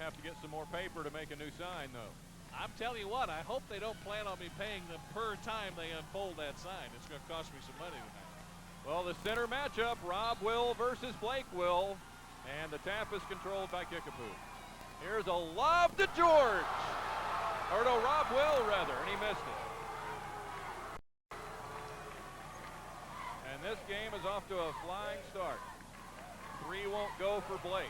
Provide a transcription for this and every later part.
have to get some more paper to make a new sign, though. I'm telling you what, I hope they don't plan on me paying them per time they unfold that sign. It's going to cost me some money tonight. Well, the center matchup, Rob Will versus Blake Will, and the tap is controlled by Kickapoo. Here's a lob to George. Or no, Rob Will, rather, and he missed it. And this game is off to a flying start. 3 won't go for Blake.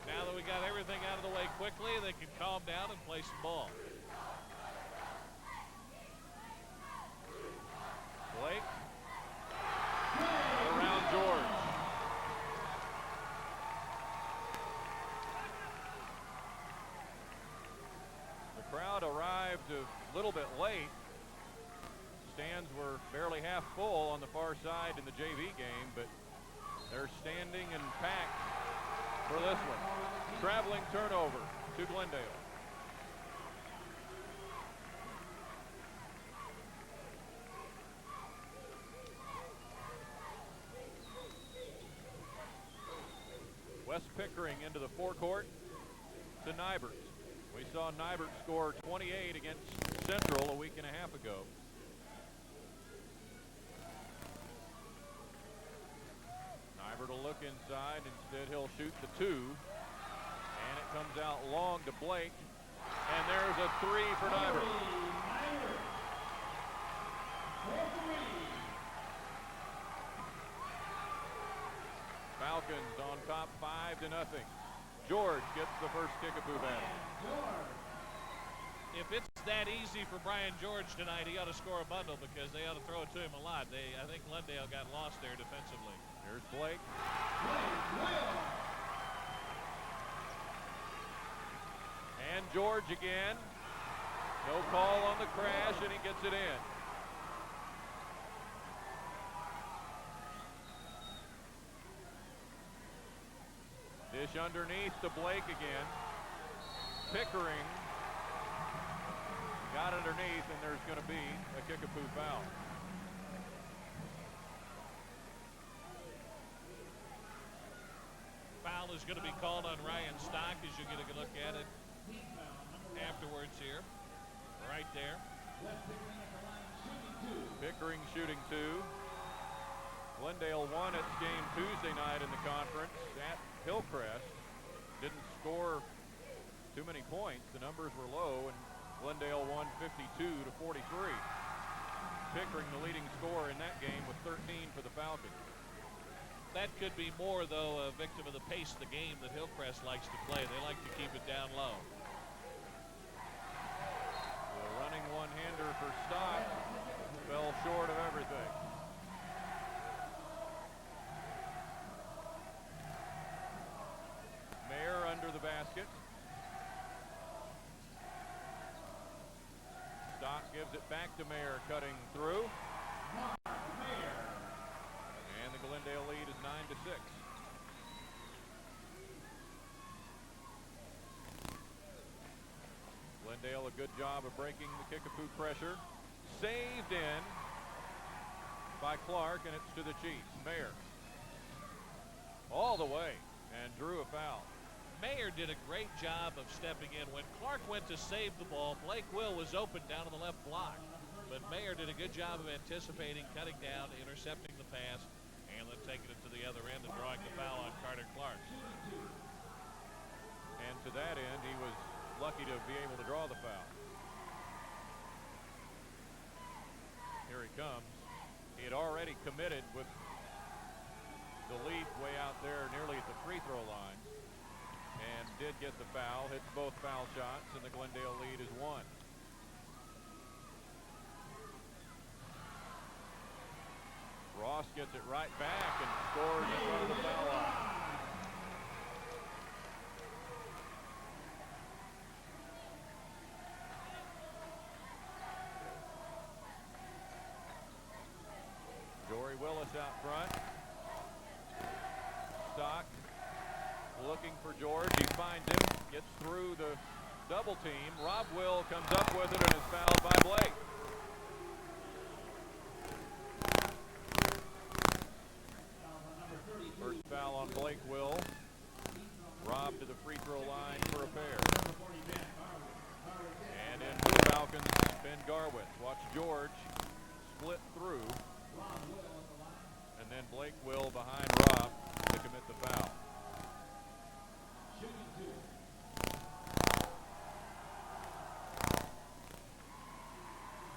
Now that we got everything out of the way quickly, they can calm down and play some ball. Blake around George. The crowd arrived a little bit late. Stands were barely half full on the far side in the JV game, but they're standing and packed for this one. Traveling turnover to Glendale. West Pickering into the forecourt to Nybert. We saw Nybert score 28 against Central a week and a half ago. Nybert will look inside. Instead, he'll shoot the 2. And it comes out long to Blake. And there's a 3 for Nybert. Falcons on top 5-0. George gets the first Kickapoo battle. If it's that easy for Brian George tonight, he ought to score a bundle because they ought to throw it to him a lot. I think Glendale got lost there defensively. Here's Blake. And George again. No call on the crash, and he gets it in. Dish underneath to Blake again. Pickering got underneath, and there's going to be a Kickapoo foul. Foul is going to be called on Ryan Stock as you get a look at it afterwards here. Right there. Pickering shooting 2. Glendale won its game Tuesday night in the conference at Hillcrest. Didn't score too many points. The numbers were low, and Glendale won 52-43. Pickering the leading scorer in that game with 13 for the Falcons. That could be more, though, a victim of the pace of the game that Hillcrest likes to play. They like to keep it down low. The running one-hander for Stock fell short of everything. Mayer under the basket. Stock gives it back to Mayer, cutting through. And the Glendale lead is 9-6. Glendale a good job of breaking the Kickapoo pressure. Saved in by Clark, and it's to the Chiefs. Mayer all the way and drew a foul. Mayer did a great job of stepping in. When Clark went to save the ball, Blake Will was open down on the left block. But Mayer did a good job of anticipating, cutting down, intercepting the pass, and then taking it to the other end and drawing the foul on Carter Clark. And to that end, he was lucky to be able to draw the foul. Here he comes. He had already committed with the lead way out there nearly at the free throw line. And did get the foul, hits both foul shots, and the Glendale lead is 1. Ross gets it right back and scores in front of the foul line. Jory Willis out front. Stock looking for George. He finds him, gets through the double team. Rob Will comes up with it and is fouled by Blake. First foul on down Blake Will. Rob to the free throw line for a pair. And in for the Falcons, Ben Garwitz. Watch George split through. And then Blake Will behind Rob to commit the foul.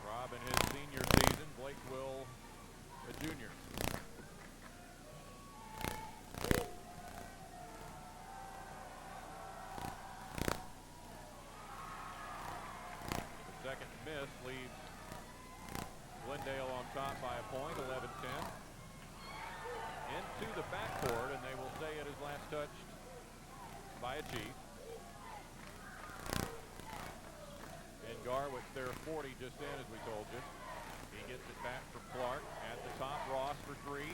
Rob in his senior season, Blake Will a junior. The second miss leaves Glendale on top by a point, 11-10. Into the backcourt, and they will say it is last touched by a Chief. And Garwitz there 40 just in, as we told you. He gets it back from Clark. At the top, Ross for three.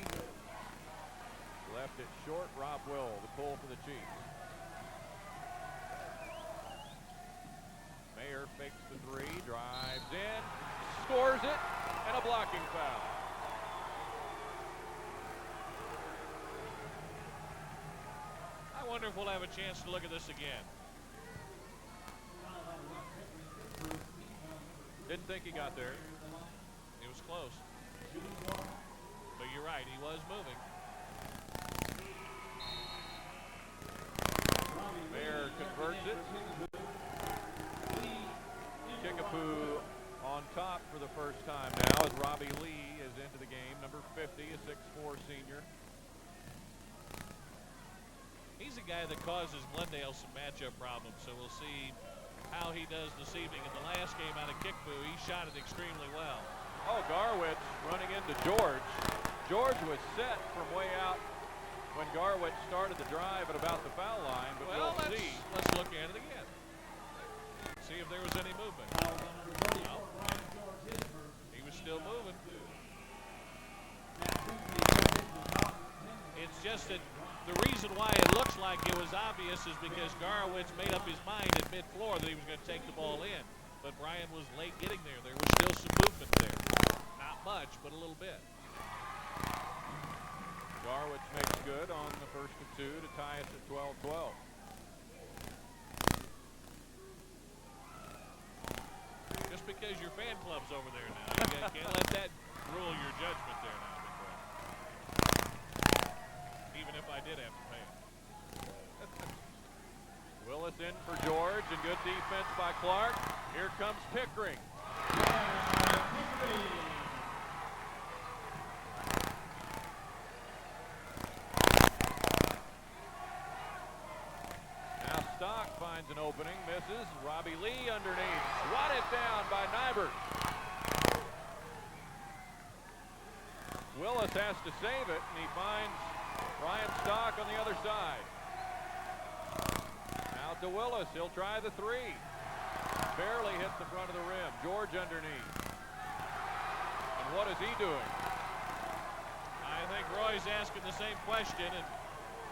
Left it short, Rob Will, the pull for the Chiefs. Mayer fakes the three, drives in, scores it, and a blocking foul. I wonder if we'll have a chance to look at this again. Didn't think he got there. It was close. But you're right, he was moving. Mayer converts it. Kickapoo on top for the first time now as Robbie Lee is into the game. Number 50, a 6'4 senior. He's a guy that causes Glendale some matchup problems, so we'll see how he does this evening. In the last game out of Kickapoo, he shot it extremely well. Oh, Garwitz running into George. George was set from way out when Garwitz started the drive at about the foul line, but well, we'll see. Let's look at it again. See if there was any movement. No. He was still moving. It's just that the reason why it looks like it was obvious is because Garwitz made up his mind at mid-floor that he was going to take the ball in. But Brian was late getting there. There was still some movement there. Not much, but a little bit. Garwitz makes good on the first of two to tie us at 12-12. Just because your fan club's over there now, you can't let that rule your judgment there now, big boy. Even if I did have to pay it. Willis in for George, and good defense by Clark. Here comes Pickering. Now Stock finds an opening, misses. Robbie Lee underneath. Swatted down by Nybert. Willis has to save it, and he finds Ryan Stock on the other side. Out to Willis. He'll try the three. Barely hits the front of the rim. George underneath. And what is he doing? I think Roy's asking the same question, and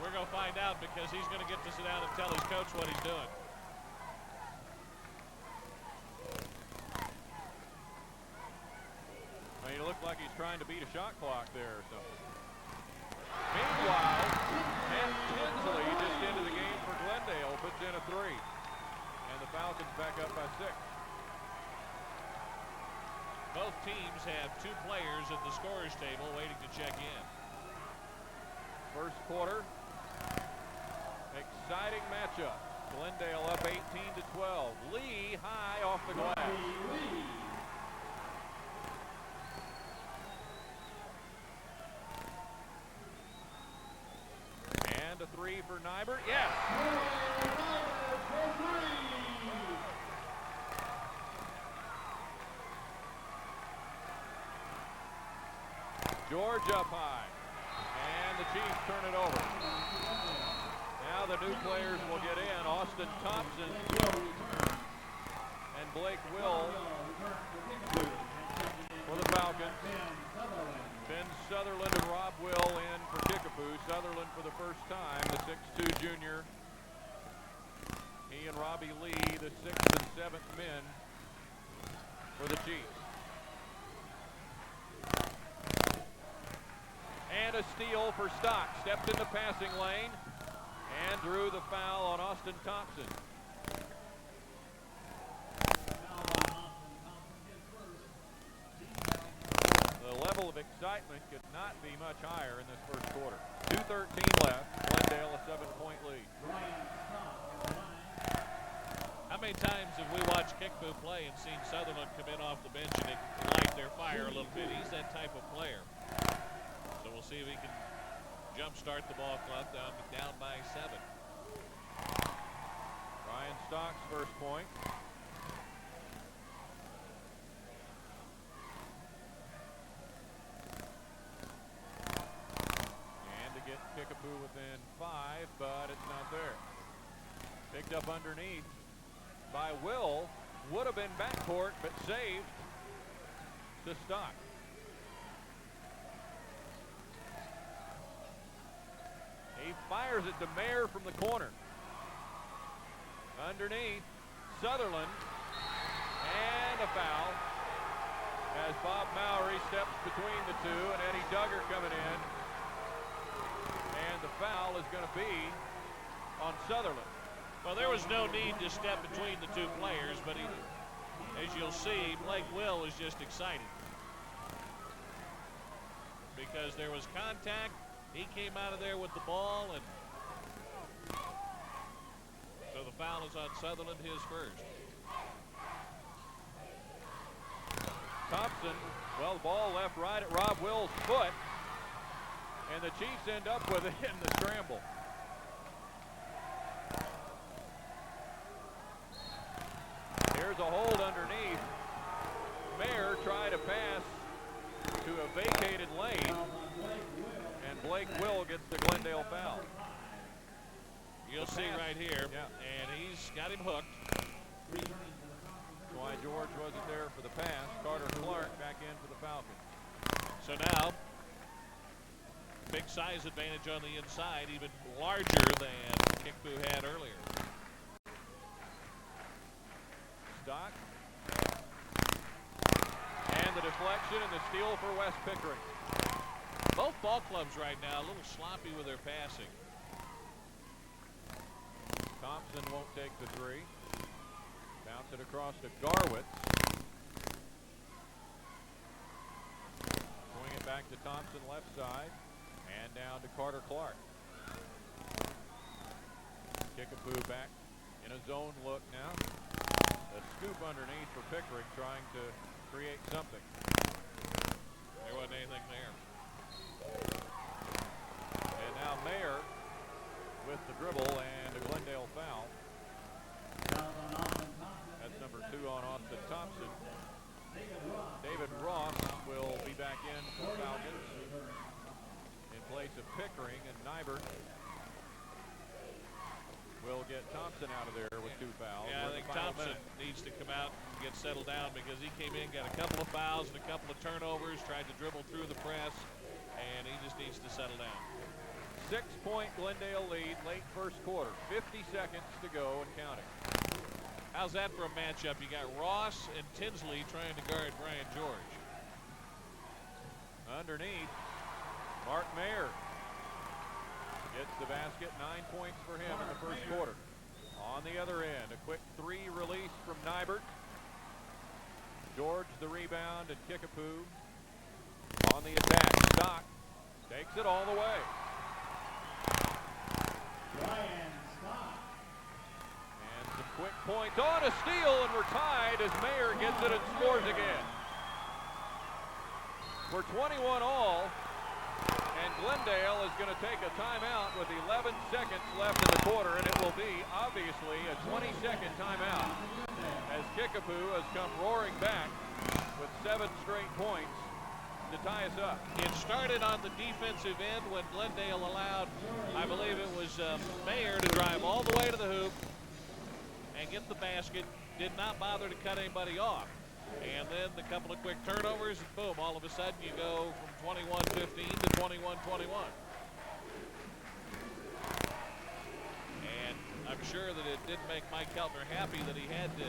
we're going to find out because he's going to get to sit down and tell his coach what he's doing. I mean, it looked like he's trying to beat a shot clock there or something. Meanwhile, Matt Tinsley just into the game for Glendale, puts in a three. And the Falcons back up by 6. Both teams have two players at the scorer's table waiting to check in. First quarter, exciting matchup. Glendale up 18-12. Lee high off the glass. And a three for Nybert. Yes. George up high. And the Chiefs turn it over. Now the new players will get in. Austin Thompson and Blake Will for the Falcons. Ben Sutherland and Rob Will in for Kickapoo. Sutherland for the first time, the 6'2 junior. He and Robbie Lee, the 6th and 7th men for the Chiefs. And and a steal for Stock. Stepped in the passing lane and drew the foul on Austin Thompson. The level of excitement could not be much higher in this first quarter. 2:13 left. Glendale a 7-point lead. How many times have we watched Kickapoo play and seen Sutherland come in off the bench and light their fire a little bit? He's that type of player. So we'll see if he can jumpstart the ball club down by 7. Ryan Stock's first point. And to get Kickapoo within 5, but it's not there. Picked up underneath by Will. Would have been backcourt, but saved to Stock. He fires it to Mayer from the corner. Underneath, Sutherland, and a foul as Bob Mowry steps between the two, and Eddie Duggar coming in. And the foul is going to be on Sutherland. Well, there was no need to step between the two players, but as you'll see, Blake Will is just excited because there was contact. He came out of there with the ball, and so the foul is on Sutherland, his first. Thompson, well, the ball left right at Rob Will's foot, and the Chiefs end up with it in the scramble. Here's a hold underneath. Mayer tried to pass to a vacated lane, and Blake Will gets the Glendale foul. You'll see right here, yeah. And he's got him hooked. That's why George wasn't there for the pass. Carter Clark back in for the Falcons. So now, big size advantage on the inside, even larger than Kickapoo had earlier. Stock. And the deflection and the steal for West Pickering. Both ball clubs right now a little sloppy with their passing. Thompson won't take the three. Bounce it across to Garwitz. Swing it back to Thompson left side. And down to Carter Clark. Kickapoo back in a zone look now. A scoop underneath for Pickering, trying to create something. There wasn't anything there. And now Mayer with the dribble and a Glendale foul. That's number 2 on Austin Thompson. David Ross will be back in for the Falcons in place of Pickering, and Nybert will get Thompson out of there with 2 fouls. Yeah, I think Thompson needs to come out and get settled down because he came in, got a couple of fouls and a couple of turnovers, tried to dribble through the press, and he just needs to settle down. 6-point Glendale lead, late first quarter. 50 seconds to go and counting. How's that for a matchup? You got Ross and Tinsley trying to guard Brian George. Underneath, Mark Mayer gets the basket. 9 points for him in the first quarter. On the other end, a quick 3 release from Nybert. George the rebound, and Kickapoo on the attack. Stock takes it all the way. And some quick points on a steal, and we're tied as Mayer gets it and scores again. We're 21 all. And Glendale is going to take a timeout with 11 seconds left in the quarter, and it will be, obviously, a 20-second timeout as Kickapoo has come roaring back with 7 straight points to tie us up. It started on the defensive end when Glendale allowed, I believe it was Mayer, to drive all the way to the hoop and get the basket, did not bother to cut anybody off. And then the couple of quick turnovers, and boom, all of a sudden you go from 21-15 to 21-21. And I'm sure that it didn't make Mike Keltner happy that he had to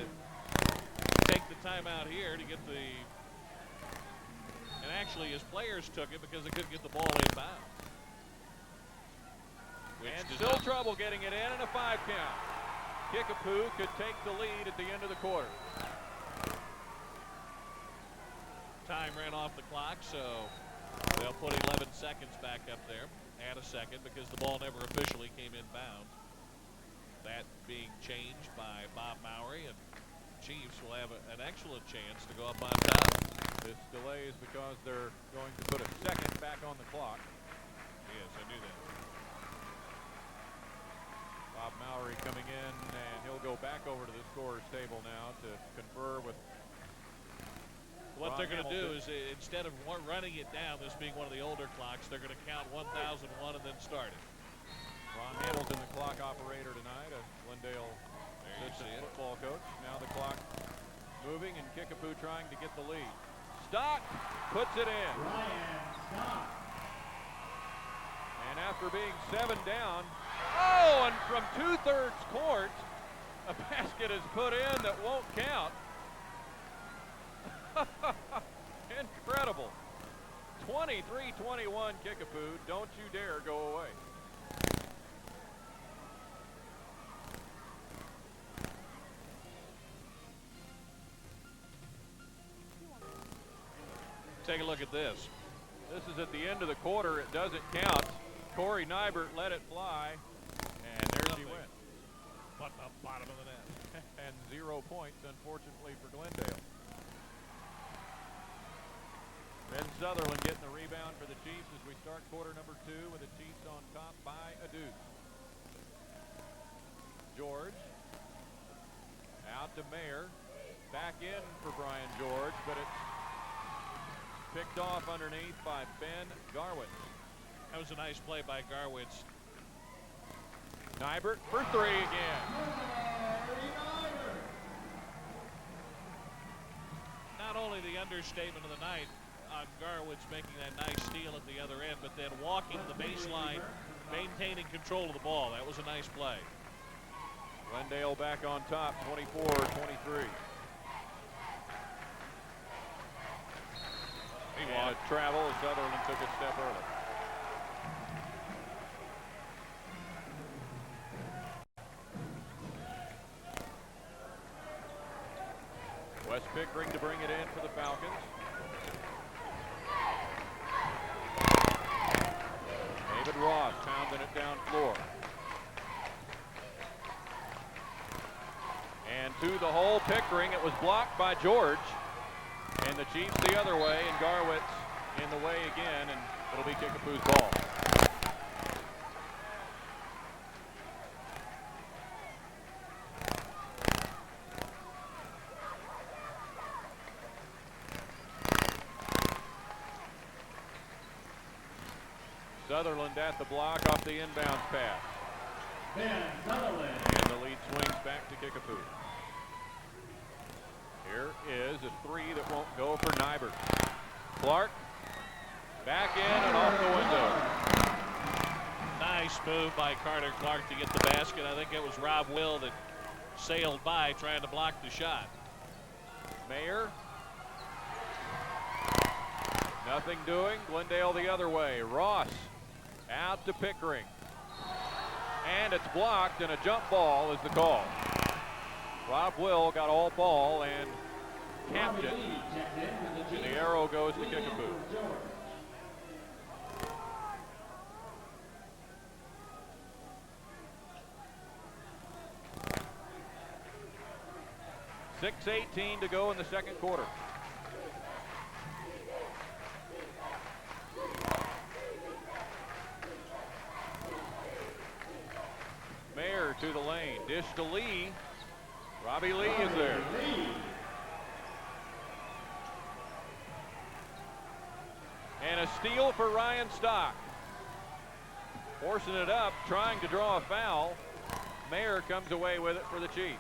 take the timeout here to get the, and actually his players took it because they couldn't get the ball inbounds. which And does still not trouble getting it in, and a 5 count. Kickapoo could take the lead at the end of the quarter. time ran off the clock, so they'll put 11 seconds back up there. Add a second because the ball never officially came inbound. That being changed by Bob Mowry, and Chiefs will have an excellent chance to go up on top. This delay is because they're going to put a second back on the clock. Yes, I knew that. Bob Mowry coming in, and he'll go back over to the scorer's table now to confer with What Ron they're going to do Hamilton. is instead of running it down, this being one of the older clocks, they're going to count 1001 and then start it. Ron Hamilton, the clock operator tonight, a Glendale assistant football coach. Now the clock moving, and Kickapoo trying to get the lead. Stock puts it in. And after being 7 down, oh, and from 2/3 court, a basket is put in that won't count. Incredible. 23-21 Kickapoo. Don't you dare go away. Take a look at this. This is at the end of the quarter. It doesn't count. Corey Nybert let it fly, and there she went. But the bottom of the net. And 0 points, unfortunately, for Glendale. Ben Sutherland getting the rebound for the Chiefs as we start quarter number 2 with the Chiefs on top by a deuce. George out to Mayer. Back in for Brian George, but it's picked off underneath by Ben Garwitz. That was a nice play by Garwitz. Nybert for 3 again. Not only the understatement of the night on Garwitz making that nice steal at the other end, but then walking the baseline, maintaining control of the ball. That was a nice play. Glendale back on top, 24-23. He wanted travel as Sutherland took a step early. Wes Pickering to bring it in for the Falcons. David Ross pounding it down floor. And to the hole, Pickering. It was blocked by George. And the Chiefs the other way, and Garwitz in the way again, and it'll be Kickapoo's ball. Sutherland at the block off the inbounds pass. And the lead swings back to Kickapoo. Here is a 3 that won't go for Nybert. Clark back in and off the window. Nice move by Carter Clark to get the basket. I think it was Rob Will that sailed by trying to block the shot. Mayer. Nothing doing. Glendale the other way. Ross out to Pickering. And it's blocked, and a jump ball is the call. Rob Will got all ball and capped it. And the arrow goes to Kickapoo. .6:18 to go in the second quarter. Mayer to the lane. Dish to Lee. Robbie Lee is there. And a steal for Ryan Stock. Forcing it up, trying to draw a foul. Mayer comes away with it for the Chiefs.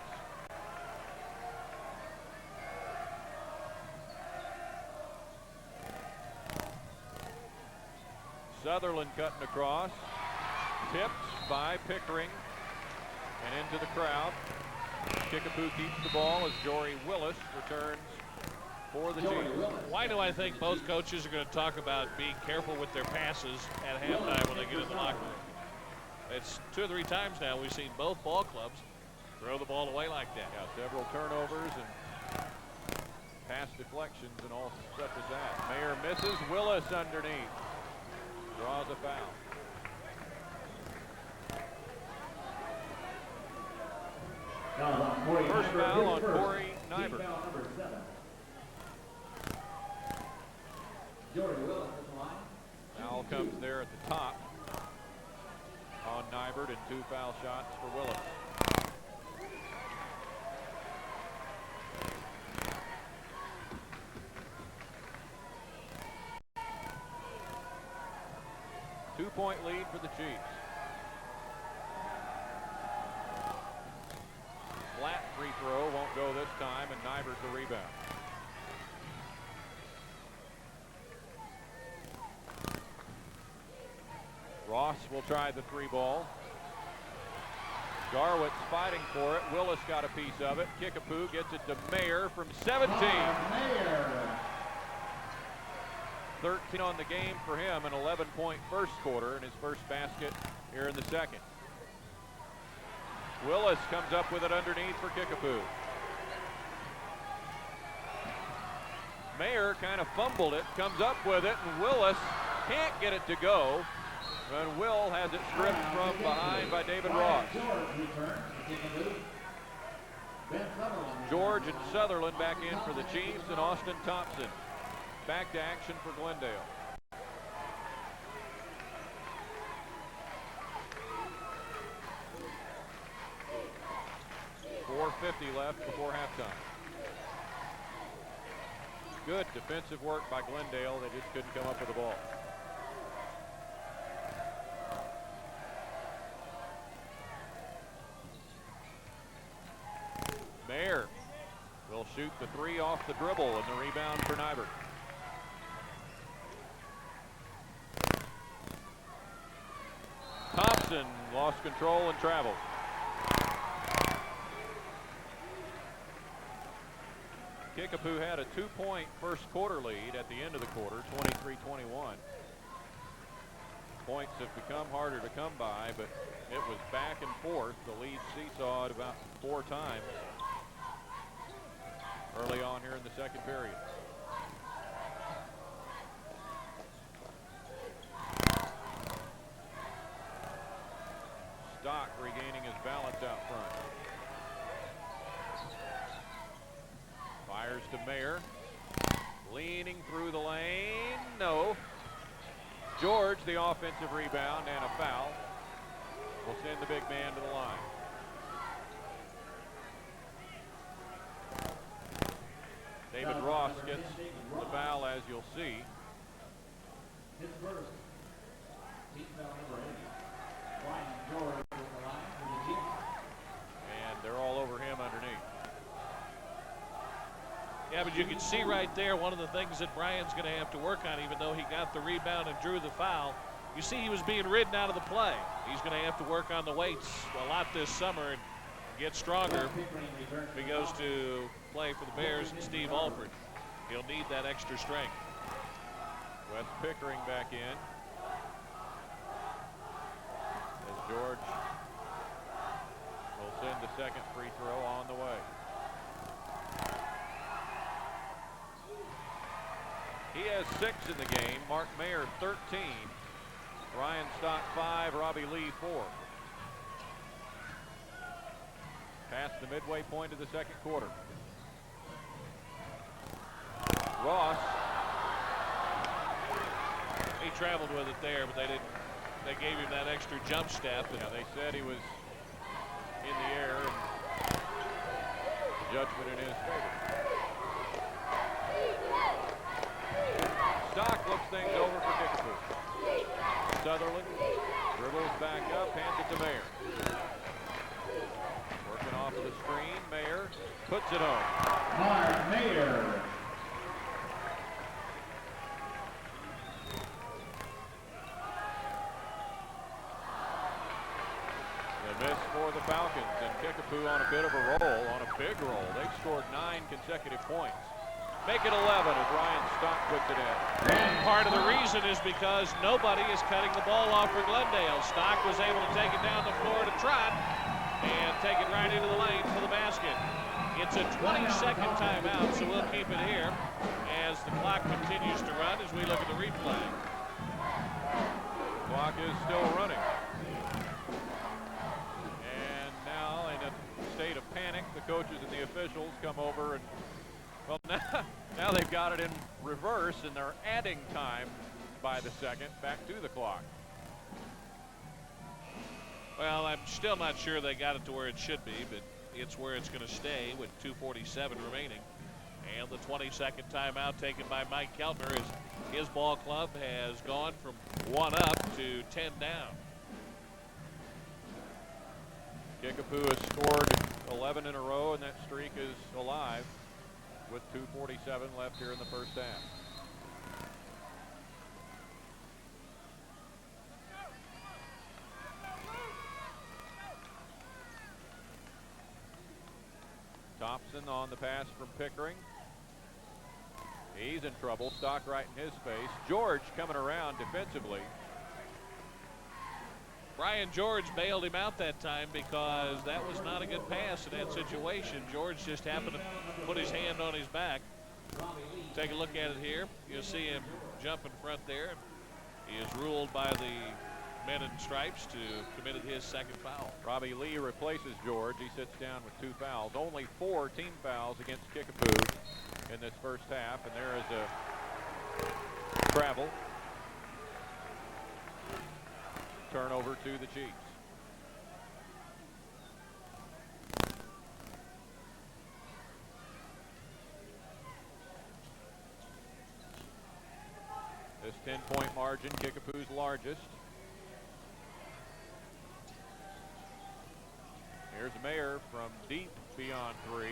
Sutherland cutting across. Tipped by Pickering. And into the crowd. Kickapoo keeps the ball as Jory Willis returns for the Chiefs. Why do I think both coaches are going to talk about being careful with their passes at halftime when they get in the locker room? That's 2 or 3 times now we've seen both ball clubs throw the ball away like that. Got several turnovers and pass deflections and all such as that. Mayer misses. Willis underneath. Draws a foul. First foul on Corey Nybert. Foul comes there at the top on Nybert and 2 foul shots for Willis. Two-point lead for the Chiefs. Flat free throw won't go this time, and Nybert the rebound. Ross will try the 3 ball. Garwitz fighting for it. Willis got a piece of it. Kickapoo gets it to Mayer from 17. 13 on the game for him, an 11-point first quarter, and his first basket here in the second. Willis comes up with it underneath for Kickapoo. Mayer kind of fumbled it, comes up with it, and Willis can't get it to go. And Will has it stripped from behind by David Ross. George and Sutherland back in for the Chiefs, and Austin Thompson back to action for Glendale. .450 left before halftime. Good defensive work by Glendale. They just couldn't come up with the ball. Mayer will shoot the 3 off the dribble, and the rebound for Nybert. Thompson lost control and traveled. Kickapoo had a 2-point first quarter lead at the end of the quarter, 23-21. Points have become harder to come by, but it was back and forth. The lead seesawed about 4 times early on here in the second period. Stock regaining his balance out front. Fires to Mayer. Leaning through the lane. No. George, the offensive rebound and a foul, will send the big man to the line. David Ross gets the foul, as you'll see. His first. Team foul number 8. George on the line for the Chiefs. And they're all over him underneath. Yeah, but you can see right there one of the things that Brian's going to have to work on, even though he got the rebound and drew the foul. You see he was being ridden out of the play. He's going to have to work on the weights a lot this summer and get stronger if he goes to play for the Bears and Steve Alford. He'll need that extra strength. Wes Pickering back in. As George will send the second free throw on the way. He has 6 in the game. Mark Mayer 13. Ryan Stock 5. Robbie Lee 4. Past the midway point of the second quarter. Ross. He traveled with it there, but they didn't. They gave him that extra jump step. Yeah, they said he was in the air, and judgment in his favor. Stock looks things over for Kickapoo. Sutherland dribbles back up, hands it to Mayer. Working off of the screen, Mayer puts it on. Mark Mayer. The miss for the Falcons, and Kickapoo on a bit of a roll, on a big roll. They've scored 9 consecutive points. make it 11 as Ryan Stock puts it in. Part of the reason is because nobody is cutting the ball off for Glendale. Stock was able to take it down the floor to Trot and take it right into the lane for the basket. It's a 20-second timeout, so we'll keep it here as the clock continues to run as we look at the replay. Clock is still running. And now, in a state of panic, the coaches and the officials come over and, well, now they've got it in reverse, and they're adding time by the second back to the clock. Well, I'm still not sure they got it to where it should be, but it's where it's going to stay with 2:47 remaining. And the 20-second timeout taken by Mike Keltner as his ball club has gone from 1 up to 10 down. Kickapoo has scored 11 in a row, and that streak is alive with 2:47 left here in the first half. Thompson on the pass from Pickering. He's in trouble. Stock right in his face. George coming around defensively. Brian George bailed him out that time because that was not a good pass in that situation. George just happened to put his hand on his back. Take a look at it here. You'll see him jump in front there. He is ruled by the men in stripes to have committed his second foul. Robbie Lee replaces George. He sits down with 2 fouls. Only 4 team fouls against Kickapoo in this first half, and there is a travel. Turnover to the Chiefs. This 10-point margin, Kickapoo's largest. Here's Mayer from deep beyond 3.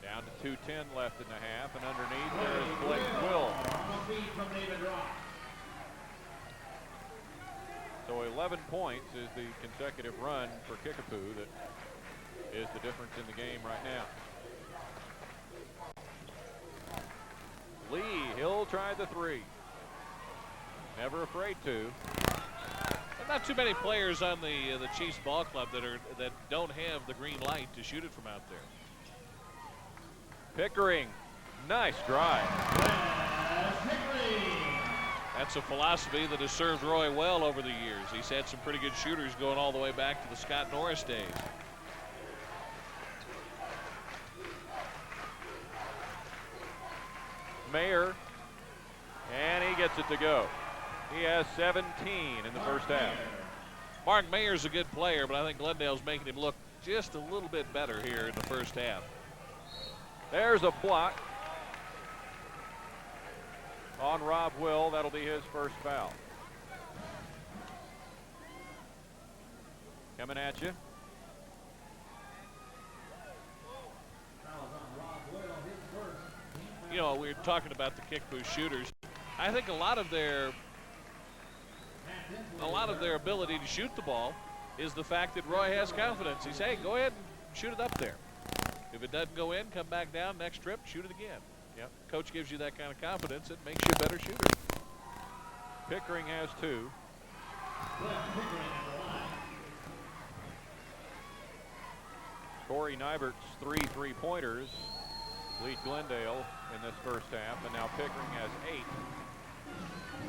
Down to 2:10 left in the half, and underneath there is Blake Will. So 11 points is the consecutive run for Kickapoo that is the difference in the game right now. Lee, he'll try the 3. Never afraid to. Not too many players on the Chiefs ball club that don't have the green light to shoot it from out there. Pickering, nice drive. That's a philosophy that has served Roy well over the years. He's had some pretty good shooters going all the way back to the Scott Norris days. Mayer, and he gets it to go. He has 17 in the first half. Mark Mayer's a good player, but I think Glendale's making him look just a little bit better here in the first half. There's a block on Rob Will. That'll be his first foul. Coming at you. You know, we were talking about the Kickapoo shooters. I think a lot of their ability to shoot the ball is the fact that Roy has confidence. He's saying, go ahead and shoot it up there. If it doesn't go in, come back down, next trip, shoot it again. Yep. Coach gives you that kind of confidence, it makes you a better shooter. Pickering has 2. Corey Nybert's 3 3-pointers lead Glendale in this first half, and now Pickering has 8.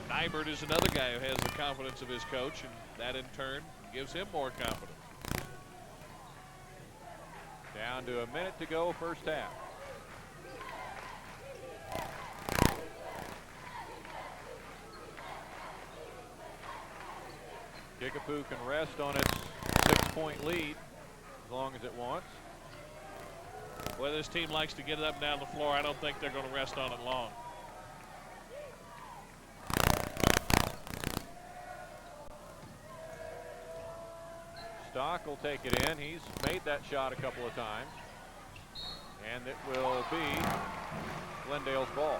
Nybert is another guy who has the confidence of his coach, and that in turn gives him more confidence. Down to a minute to go, first half. Kickapoo can rest on its 6-point lead as long as it wants. Well, this team likes to get it up and down the floor. I don't think they're going to rest on it long. Stock will take it in. He's made that shot a couple of times. And it will be Glendale's ball.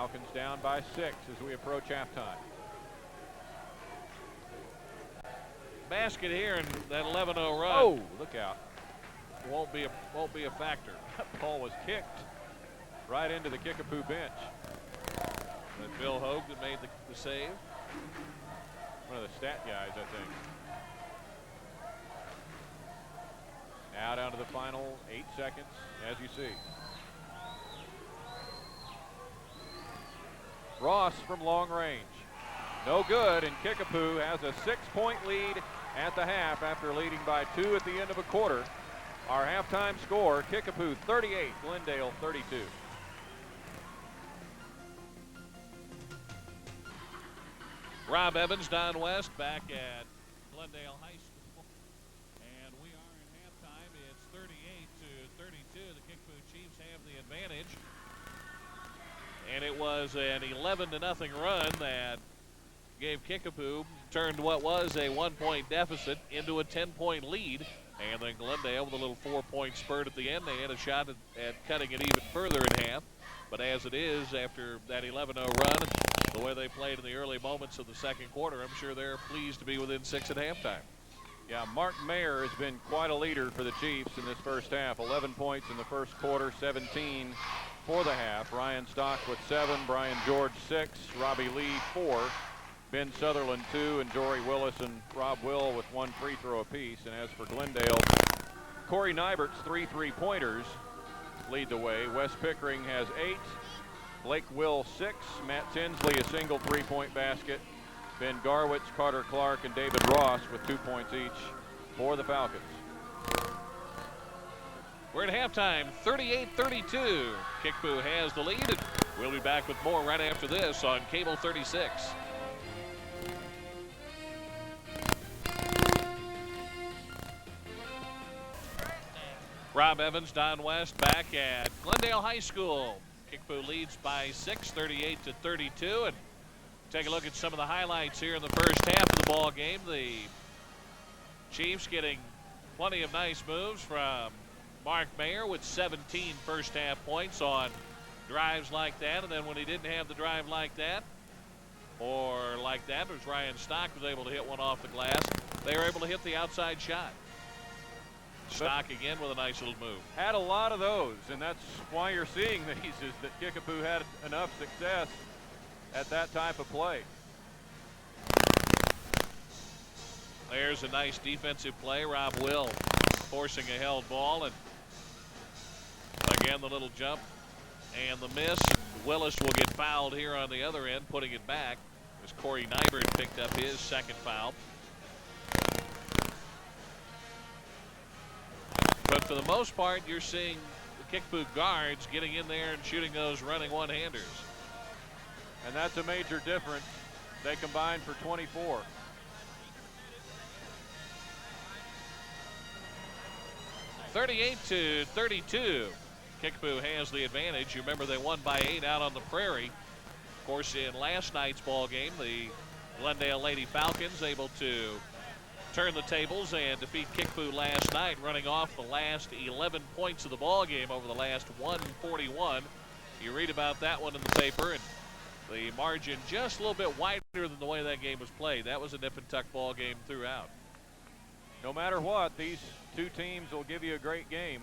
Falcons down by 6 as we approach halftime. Basket here and that 11-0 run. Oh, look out. Won't be a factor. That ball was kicked right into the Kickapoo bench. And Bill Hogue that made the save. One of the stat guys, I think. Now down to the final 8 seconds, as you see. Ross from long range. No good, and Kickapoo has a 6-point lead at the half after leading by 2 at the end of a quarter. Our halftime score, Kickapoo 38, Glendale 32. Rob Evans, Don West, back at Glendale High School. And we are in halftime. It's 38-32. The Kickapoo Chiefs have the advantage. And it was an 11-0 run that gave Kickapoo, turned what was a 1-point deficit into a 10-point lead. And then Glendale with a little 4-point spurt at the end. They had a shot at cutting it even further in half. But as it is, after that 11-0 run, the way they played in the early moments of the second quarter, I'm sure they're pleased to be within 6 at halftime. Yeah, Mark Mayer has been quite a leader for the Chiefs in this first half. 11 points in the first quarter, 17 for the half. Ryan Stock with 7, Brian George 6, Robbie Lee 4, Ben Sutherland 2, and Jory Willis and Rob Will with 1 free throw apiece. And as for Glendale, Corey Nybert's 3 3-pointers lead the way. Wes Pickering has 8, Blake Will 6, Matt Tinsley a single 3-point basket, Ben Garwitz, Carter Clark, and David Ross with 2 points each for the Falcons. We're at halftime, 38-32. Kickapoo has the lead, and we'll be back with more right after this on Cable 36. Rob Evans, Don West, back at Glendale High School. Kickapoo leads by 6, 38-32, and take a look at some of the highlights here in the first half of the ball game. The Chiefs getting plenty of nice moves from Mark Mayer with 17 first half points on drives like that, and then when he didn't have the drive like that, or like that, it was Ryan Stock was able to hit one off the glass. They were able to hit the outside shot. Stock again with a nice little move. Had a lot of those, and that's why you're seeing these, is that Kickapoo had enough success at that type of play. There's a nice defensive play. Rob Will forcing a held ball, and again the little jump and the miss. Willis will get fouled here on the other end, putting it back as Corey Nybert picked up his second foul. But for the most part, you're seeing the Kickapoo guards getting in there and shooting those running one-handers. And that's a major difference. They combined for 24. (38-32). Kickapoo has the advantage. You remember they won by 8 out on the Prairie. Of course, in last night's ball game, the Glendale Lady Falcons able to turn the tables and defeat Kickapoo last night, running off the last 11 points of the ball game over the last 141. You read about that one in the paper, and the margin just a little bit wider than the way that game was played. That was a nip and tuck ball game throughout. No matter what, these two teams will give you a great game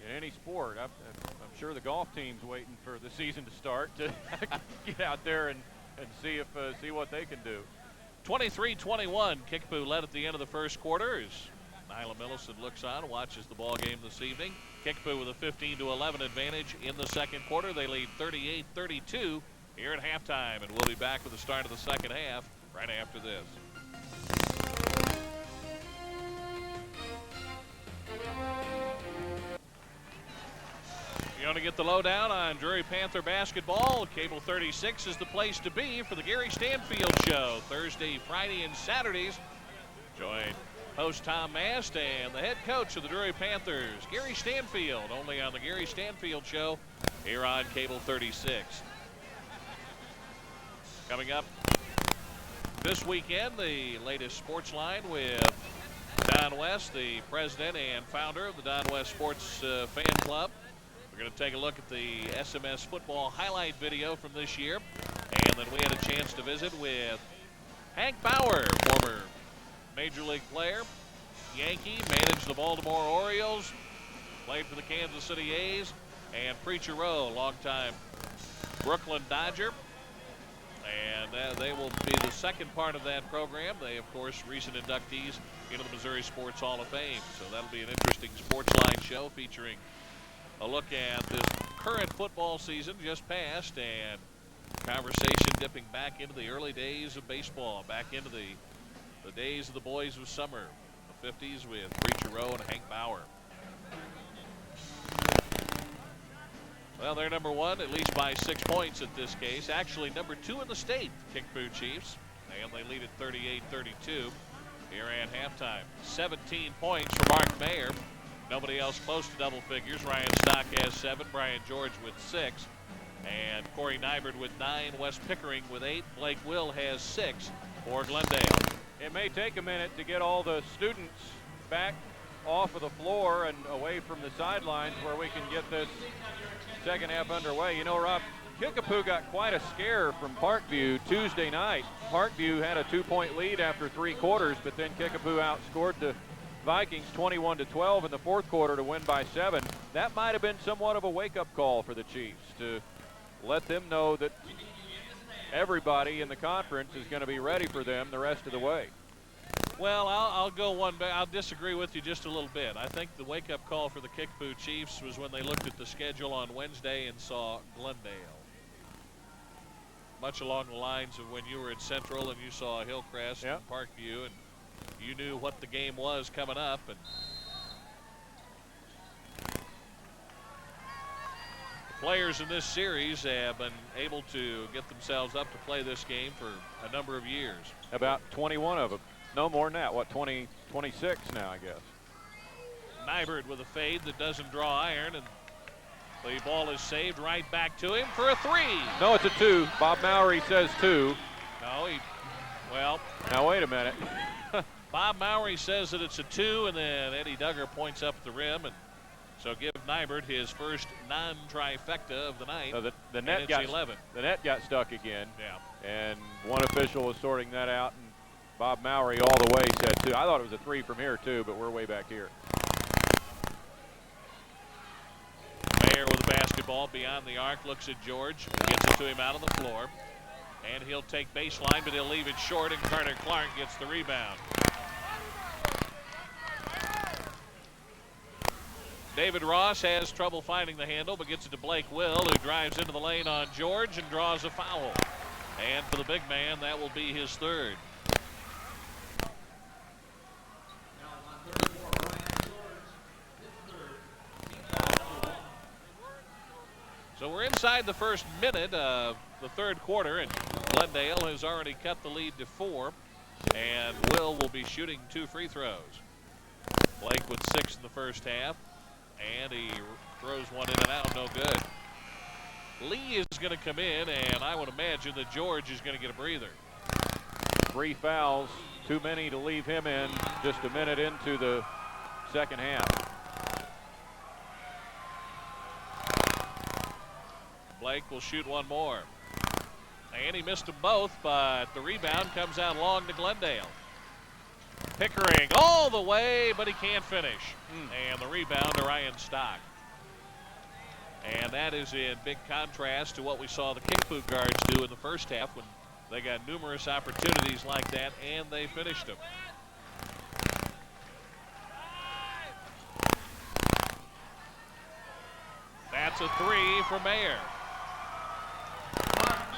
in any sport. I'm sure the golf team's waiting for the season to start to get out there and see what they can do. 23-21, Kickapoo led at the end of the first quarter as Nyla Millicent looks on and watches the ball game this evening. Kickapoo with a 15-11 advantage in the second quarter. They lead 38-32 here at halftime, and we'll be back with the start of the second half right after this. You want to get the lowdown on Drury Panther basketball? Cable 36 is the place to be for the Gary Stanfield Show. Thursday, Friday, and Saturdays. Join host Tom Mast and the head coach of the Drury Panthers, Gary Stanfield, only on the Gary Stanfield Show here on Cable 36. Coming up this weekend, the latest sports line with Don West, the president and founder of the Don West Sports Fan Club. We're going to take a look at the SMS football highlight video from this year. And then we had a chance to visit with Hank Bauer, former Major League player, Yankee, managed the Baltimore Orioles, played for the Kansas City A's, and Preacher Rowe, longtime Brooklyn Dodger. And they will be the second part of that program. They, of course, recent inductees into the Missouri Sports Hall of Fame. So that'll be an interesting Sportsline show featuring a look at this current football season just passed and conversation dipping back into the early days of baseball, back into the days of the boys of summer, the 50s with Preacher Rowe and Hank Bauer. Well, they're number one, at least by 6 points at this case. Actually, number two in the state, Kickapoo Chiefs. And they lead at 38-32 here at halftime. 17 points for Mark Mayer. Nobody else close to double figures. Ryan Stock has 7, Brian George with 6, and Corey Nybert with 9, Wes Pickering with 8, Blake Will has 6 for Glendale. It may take a minute to get all the students back off of the floor and away from the sidelines where we can get this second half underway. You know, Rob, Kickapoo got quite a scare from Parkview Tuesday night. Parkview had a 2-point lead after 3 quarters, but then Kickapoo outscored the Vikings 21-12 in the fourth quarter to win by 7. That might have been somewhat of a wake-up call for the Chiefs to let them know that everybody in the conference is going to be ready for them the rest of the way. Well, I'll go one back. I'll disagree with you just a little bit. I think the wake-up call for the Kickapoo Chiefs was when they looked at the schedule on Wednesday and saw Glendale. Much along the lines of when you were at Central and you saw Hillcrest and Parkview, and you knew what the game was coming up. And the players in this series have been able to get themselves up to play this game for a number of years. About 21 of them. No more than that. What, 20, 26 now, I guess. Nybert with a fade that doesn't draw iron, and the ball is saved right back to him for a 3. No, it's a 2. Bob Mowry says 2. No, well. Now, wait a minute. Bob Mowry says that it's a 2, and then Eddie Duggar points up at the rim, and so give Nybert his first non-trifecta of the night. So the net got 11. The net got stuck again. Yeah. And one official was sorting that out, and Bob Mowry all the way said 2. I thought it was a 3 from here too, but we're way back here. Mayer with the basketball beyond the arc, looks at George, gets it to him out on the floor, and he'll take baseline, but he'll leave it short, and Carter Clark gets the rebound. David Ross has trouble finding the handle, but gets it to Blake Will, who drives into the lane on George and draws a foul. And for the big man, that will be his 3rd. So we're inside the first minute of the 3rd quarter, and Glendale has already cut the lead to 4, and Will be shooting 2 free throws. Blake with 6 in the first half, and he throws one in and out, no good. Lee is going to come in, and I would imagine that George is going to get a breather. 3 fouls, too many to leave him in just a minute into the second half. Blake will shoot one more. And he missed them both, but the rebound comes out long to Glendale. Pickering all the way, but he can't finish. And the rebound to Ryan Stock. And that is in big contrast to what we saw the Kickapoo guards do in the first half when they got numerous opportunities like that and they finished them. That's a 3 for Mayer.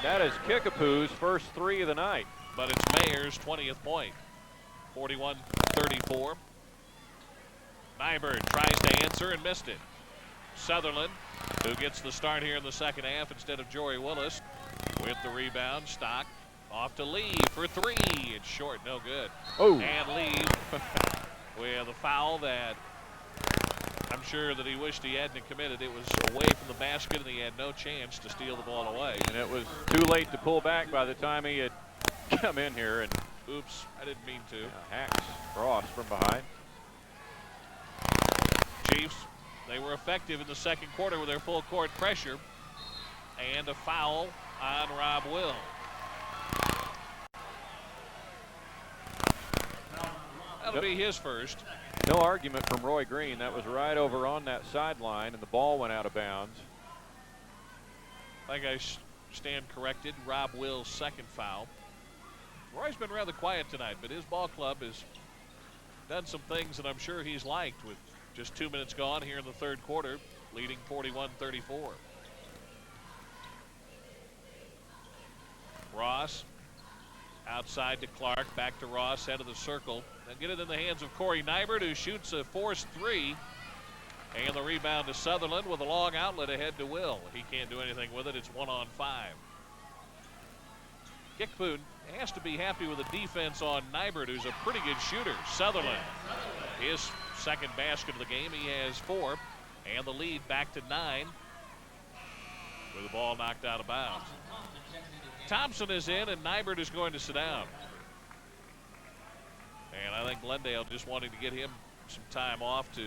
That is Kickapoo's first 3 of the night. But it's Mayer's 20th point. 41-34. Nybert tries to answer and missed it. Sutherland, who gets the start here in the second half instead of Jory Willis, with the rebound. Stock off to Lee for 3. It's short, no good. Oh. And Lee with a foul that I'm sure that he wished he hadn't committed. It was away from the basket, and he had no chance to steal the ball away. And it was too late to pull back by the time he had come in here. And oops, I didn't mean to. Hacks Ross from behind. Chiefs They were effective in the second quarter with their full court pressure. And a foul on Rob Will. That'll be his first. No argument from Roy Green. That was right over on that sideline, and the ball went out of bounds. I think I stand corrected. Rob Will's second foul. Roy's been rather quiet tonight, but his ball club has done some things that I'm sure he's liked with just 2 minutes gone here in the third quarter, leading 41-34. Ross outside to Clark, back to Ross, head of the circle. And get it in the hands of Corey Nybert, who shoots a forced three. And the rebound to Sutherland with a long outlet ahead to Will. He can't do anything with it. It's 1-on-5. Kickapoo has to be happy with the defense on Nybert, who's a pretty good shooter. Sutherland, his second basket of the game. He has 4. And the lead back to 9 with the ball knocked out of bounds. Thompson is in, and Nybert is going to sit down. And I think Glendale just wanting to get him some time off to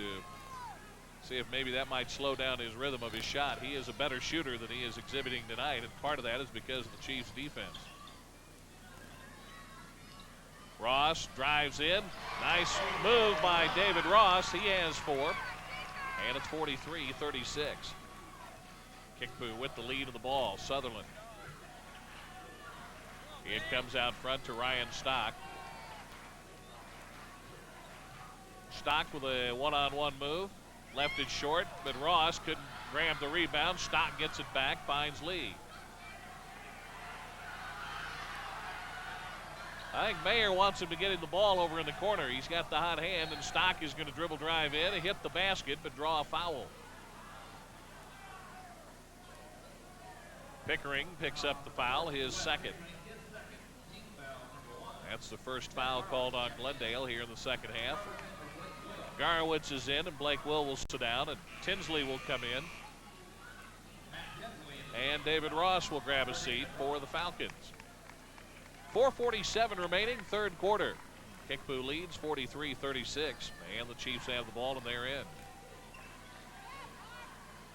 see if maybe that might slow down his rhythm of his shot. He is a better shooter than he is exhibiting tonight, and part of that is because of the Chiefs' defense. Ross drives in. Nice move by David Ross. He has 4. And it's 43-36. Kickapoo with the lead of the ball. Sutherland. It comes out front to Ryan Stock. Stock with a one-on-one move. Left it short, but Ross couldn't grab the rebound. Stock gets it back, finds Lee. I think Mayer wants him to get him the ball over in the corner. He's got the hot hand, and Stock is going to dribble drive in and hit the basket, but draw a foul. Pickering picks up the foul, his second. That's the first foul called on Glendale here in the second half. Garowitz is in, and Blake will sit down, and Tinsley will come in. And David Ross will grab a seat for the Falcons. 4:47 remaining, third quarter. Kickapoo leads 43-36, and the Chiefs have the ball, and they're in.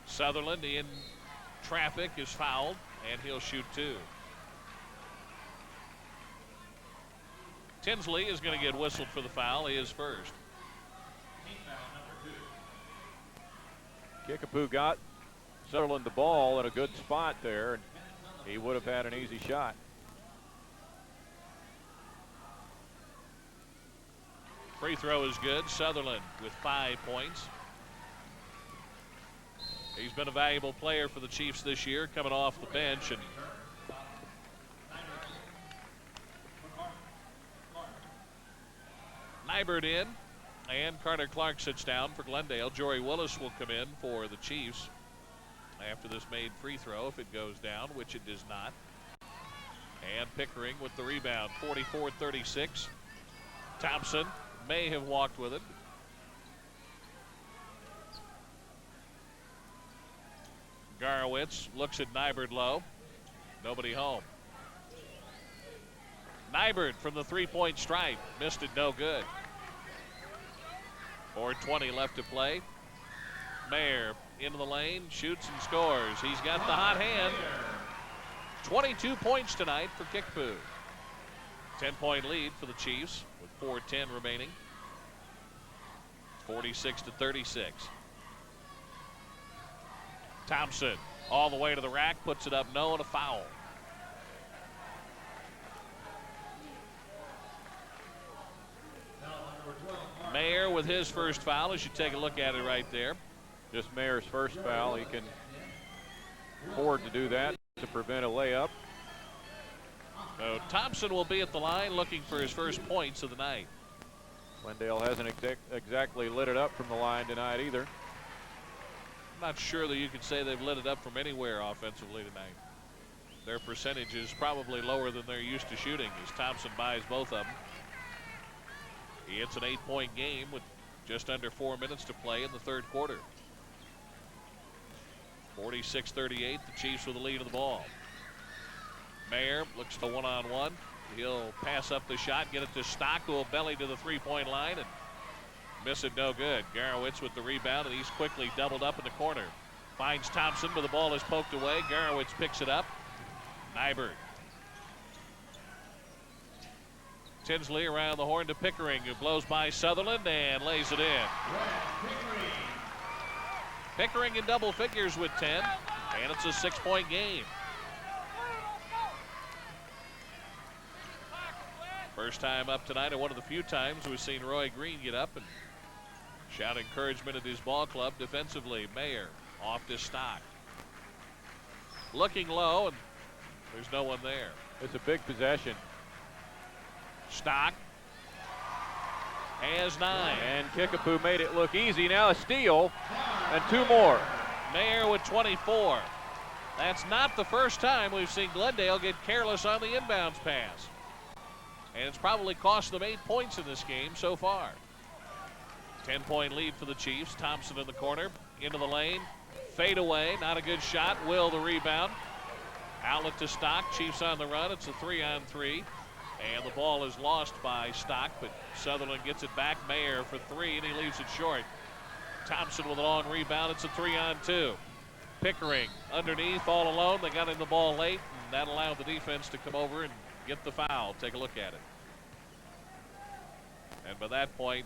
Sutherland in traffic is fouled, and he'll shoot 2. Tinsley is going to get whistled for the foul. He is first. Kickapoo got Sutherland the ball in a good spot there, and he would have had an easy shot. Free throw is good. Sutherland with 5 points. He's been a valuable player for the Chiefs this year, coming off the bench. And Nybert in, and Carter Clark sits down for Glendale. Jory Willis will come in for the Chiefs after this made free throw, if it goes down, which it does not. And Pickering with the rebound, 44-36. Thompson may have walked with it. Garowitz looks at Nybert low. Nobody home. Nybert from the three-point stripe. Missed it, no good. 4:20 left to play. Mayer into the lane, shoots and scores. He's got the hot hand. 22 points tonight for Kickapoo. 10-point lead for the Chiefs with 4:10 remaining. 46-36. Thompson all the way to the rack, puts it up, no, and a foul. Mayer with his first foul, as you take a look at it right there. Just Mayer's first foul. He can afford to do that to prevent a layup. So Thompson will be at the line looking for his first points of the night. Glendale hasn't exactly lit it up from the line tonight either. I'm not sure that you could say they've lit it up from anywhere offensively tonight. Their percentage is probably lower than they're used to shooting as Thompson buys both of them. It's an 8-point game with just under 4 minutes to play in the third quarter. 46-38, the Chiefs with the lead of the ball. Mayer looks to one-on-one. He'll pass up the shot, get it to Stock, who will belly to the three-point line, and Miss it, no good. Garowitz with the rebound, and he's quickly doubled up in the corner. Finds Thompson, but the ball is poked away. Garowitz picks it up. Nybert. Tinsley around the horn to Pickering, who blows by Sutherland and lays it in. Pickering in double figures with 10, and it's a 6-point game. First time up tonight, and one of the few times we've seen Roy Green get up and shout encouragement at his ball club defensively. Mayer off to Stock. Looking low, and there's no one there. It's a big possession. Stock has 9. And Kickapoo made it look easy. Now a steal and 2 more. Mayer with 24. That's not the first time we've seen Glendale get careless on the inbounds pass. And it's probably cost them 8 points in this game so far. 10-point lead for the Chiefs. Thompson in the corner, into the lane. Fade away, not a good shot. Will the rebound. Outlet to Stock. Chiefs on the run. It's a 3-on-3. And the ball is lost by Stock, but Sutherland gets it back. Mayer for 3, and he leaves it short. Thompson with a long rebound. It's a 3-on-2. Pickering underneath, all alone. They got in the ball late, and that allowed the defense to come over and get the foul. Take a look at it. And by that point,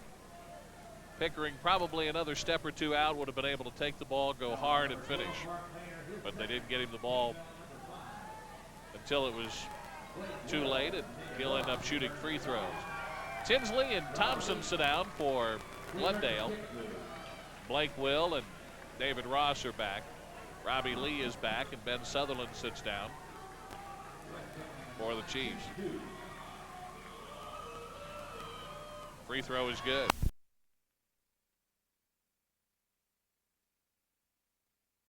Pickering probably another step or two out would have been able to take the ball, go hard, and finish. But they didn't get him the ball until it was too late, and he'll end up shooting free throws. Tinsley and Thompson sit down for Glendale. Blake Will and David Ross are back. Robbie Lee is back, and Ben Sutherland sits down for the Chiefs. Free throw is good.